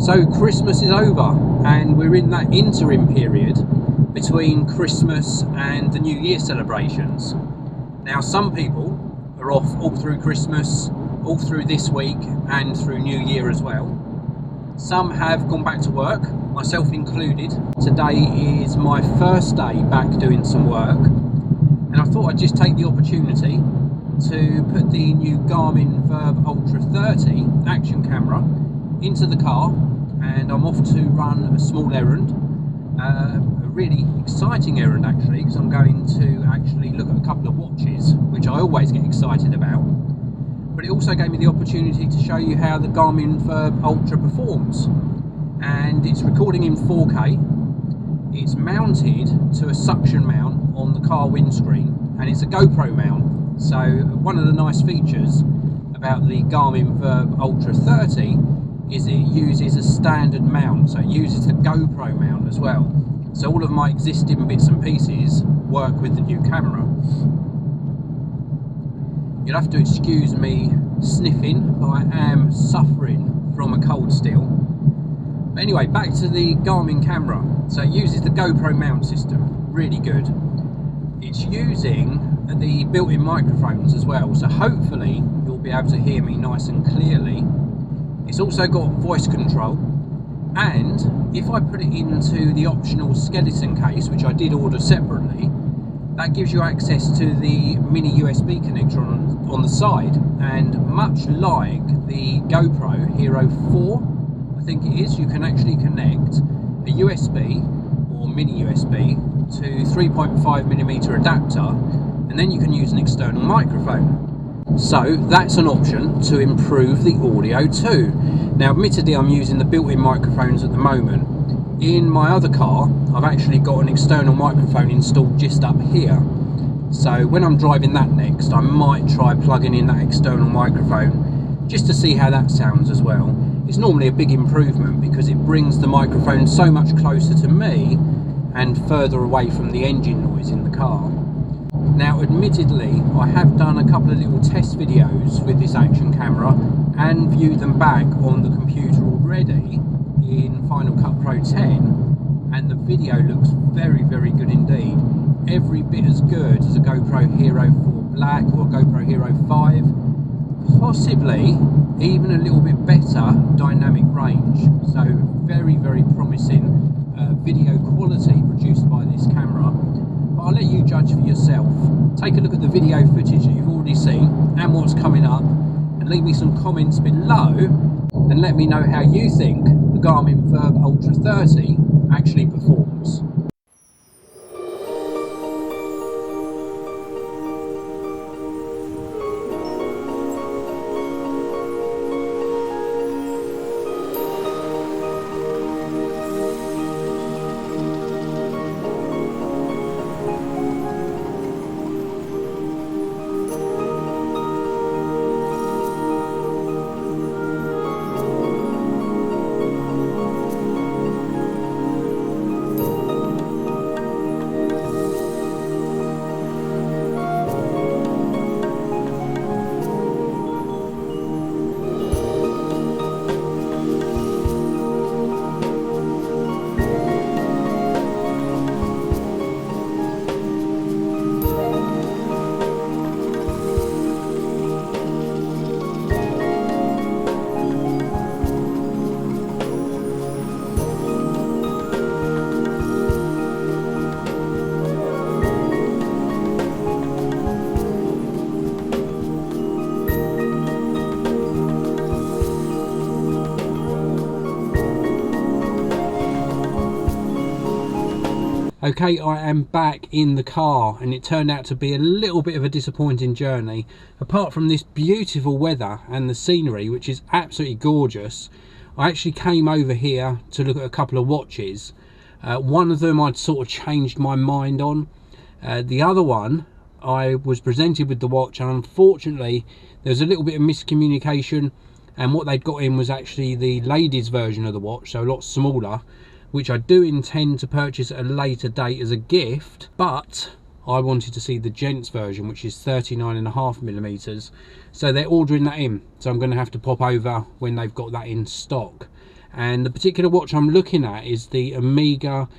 So Christmas is over and we're in that interim period between Christmas and the New Year celebrations. Now some people are off all through Christmas, all through this week and through New Year as well. Some have gone back to work, myself included. Today is my first day back doing some work, and I thought I'd just take the opportunity to put the new Garmin VIRB Ultra 30 action camera into the car, and I'm off to run a small errand, a really exciting errand actually, because I'm going to actually look at a couple of watches, which I always get excited about. But it also gave me the opportunity to show you how the Garmin VIRB Ultra performs. And it's recording in 4K, it's mounted to a suction mount on the car windscreen, and it's a GoPro mount. So one of the nice features about the Garmin VIRB Ultra 30 is it uses a standard mount, so it uses the GoPro mount as well. So all of my existing bits and pieces work with the new camera. You'll have to excuse me sniffing, but I am suffering from a cold still. But anyway, back to the Garmin camera. So it uses the GoPro mount system, really good. It's using the built-in microphones as well, so hopefully you'll be able to hear me nice and clearly. It's also got voice control, and if I put it into the optional skeleton case, which I did order separately, that gives you access to the mini USB connector on the side, and much like the GoPro Hero 4, I think it is, you can actually connect a USB or mini USB to 3.5mm adapter, and then you can use an external microphone. So that's an option to improve the audio too. Now admittedly I'm using the built-in microphones at the moment. In my other car I've actually got an external microphone installed just up here. So when I'm driving that next, I might try plugging in that external microphone just to see how that sounds as well. It's normally a big improvement because it brings the microphone so much closer to me and further away from the engine noise in the car. Now admittedly I have done a couple of little test videos with this action camera and viewed them back on the computer already in Final Cut Pro 10, and the video looks very good indeed. Every bit as good as a GoPro Hero 4 Black or a GoPro Hero 5, possibly even a little bit better dynamic range. So very promising video quality produced by this camera. But I'll let you judge for yourself. Take a look at the video footage that you've already seen and what's coming up, and leave me some comments below and let me know how you think the Garmin VIRB Ultra 30 actually performs. Okay, I am back in the car, and it turned out to be a little bit of a disappointing journey. Apart from this beautiful weather and the scenery, which is absolutely gorgeous, I actually came over here to look at a couple of watches. One of them I'd sort of changed my mind on. The other one, I was presented with the watch, and unfortunately there was a little bit of miscommunication, and what they'd got in was actually the ladies version of the watch, so a lot smaller, which I do intend to purchase at a later date as a gift, but I wanted to see the gents version, which is 39.5mm, so they're ordering that in, so I'm going to have to pop over when they've got that in stock. And the particular watch I'm looking at is the Omega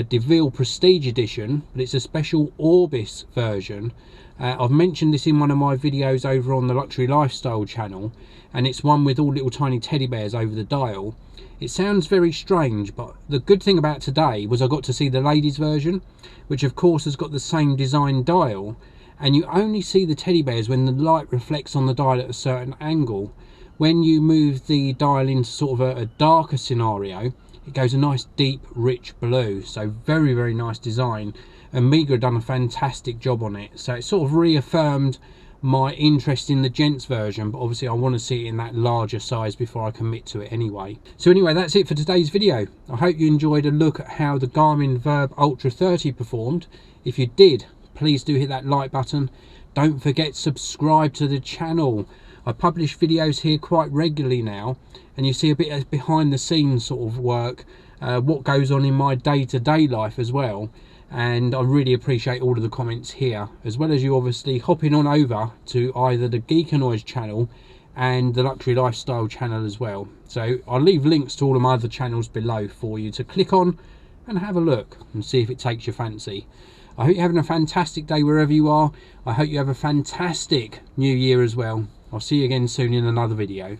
DeVille Prestige Edition, but it's a special Orbis version. I've mentioned this in one of my videos over on the Luxury Lifestyle channel, and it's one with all little tiny teddy bears over the dial. It sounds very strange, but the good thing about today was I got to see the ladies version, which of course has got the same design dial, and you only see the teddy bears when the light reflects on the dial at a certain angle. When you move the dial into sort of a darker scenario, it goes a nice deep rich blue. So very, very nice design. Omega done a fantastic job on it, so it sort of reaffirmed my interest in the gents version, but obviously I want to see it in that larger size before I commit to it anyway. So anyway, that's it for today's video. I hope you enjoyed a look at how the Garmin VIRB Ultra 30 performed. If you did, please do hit that like button. Don't forget to subscribe to the channel. I publish videos here quite regularly now, and you see a bit of behind the scenes sort of work, what goes on in my day-to-day life as well. And I really appreciate all of the comments here, as well as you obviously hopping on over to either the GeekVloggz channel and the Luxury Lifestyle channel as well. So I'll leave links to all of my other channels below for you to click on and have a look and see if it takes your fancy. I hope you're having a fantastic day wherever you are. I hope you have a fantastic new year as well. I'll see you again soon in another video.